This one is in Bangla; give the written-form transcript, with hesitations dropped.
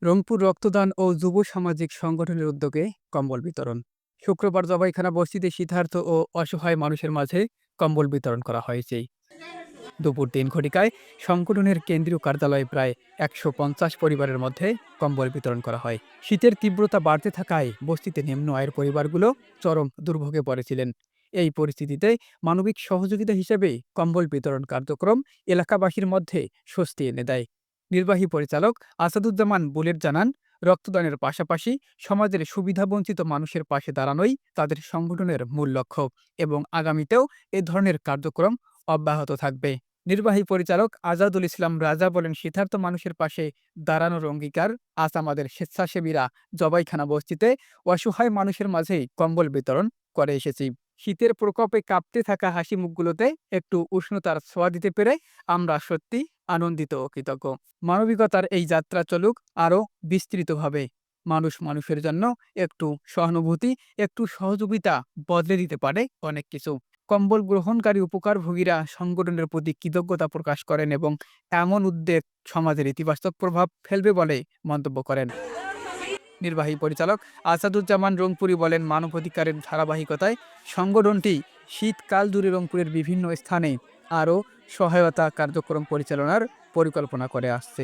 রংপুর রক্তদান ও যুব সামাজিক সংগঠনের উদ্যোগে কম্বল বিতরণ। শুক্রবার জবাইখানা বস্তিতে শীতার্ত ও অসহায় মানুষের মাঝে কম্বল বিতরণ করা হয়েছে। দুপুর ৩ ঘটিকায় সংগঠনের কেন্দ্রীয় কার্যালয়ে প্রায় ১৫০ পরিবারের মধ্যে কম্বল বিতরণ করা হয়। শীতের তীব্রতা বাড়তে থাকায় বস্তিতে নিম্ন আয়ের পরিবারগুলো চরম দুর্ভোগে পড়েছিলেন। এই পরিস্থিতিতে মানবিক সহযোগিতা হিসেবে কম্বল বিতরণ কার্যক্রম এলাকাবাসীর মধ্যে স্বস্তি এনে দেয়। নির্বাহী পরিচালক আসাদুজ্জামান বুলেট জানান, রক্তদানের পাশাপাশি সমাজের সুবিধাবঞ্চিত মানুষের পাশে দাঁড়ানোই তাদের সংগঠনের মূল লক্ষ্য এবং আগামীতেও এ ধরনের কার্যক্রম অব্যাহত থাকবে। নির্বাহী পরিচালক আজাদুল ইসলাম রাজা বলেন, শীতার্ত মানুষের পাশে দাঁড়ানোর অঙ্গীকার। আজ আমাদের স্বেচ্ছাসেবীরা জবাইখানা বস্তিতে অসহায় মানুষের মাঝেই কম্বল বিতরণ করে এসেছি। শীতের প্রকোপে কাঁপতে থাকা হাসি মুখগুলোতে একটু উষ্ণতার ছোঁয়া দিতে পেরে আমরা সত্যি আনন্দিত ও কৃতজ্ঞ। মানবিকতার এই যাত্রা চলুক আরও বিস্তৃতভাবে। মানুষ মানুষের জন্য একটু সহানুভূতি, একটু সহযোগিতা বদলে দিতে পারে অনেক কিছু। কম্বল গ্রহণকারী উপকারভোগীরা সংগঠনের প্রতি কৃতজ্ঞতা প্রকাশ করেন এবং এমন উদ্যোগ সমাজের ইতিবাচক প্রভাব ফেলবে বলে মন্তব্য করেন। নির্বাহী পরিচালক আসাদুজ্জামান রংপুরি বলেন, মানবাধিকারের ধারাবাহিকতায় সংগঠনটি শীতকাল জুড়ে রংপুরের বিভিন্ন স্থানে আরও সহায়তা কার্যক্রম পরিচালনার পরিকল্পনা করে আসছে।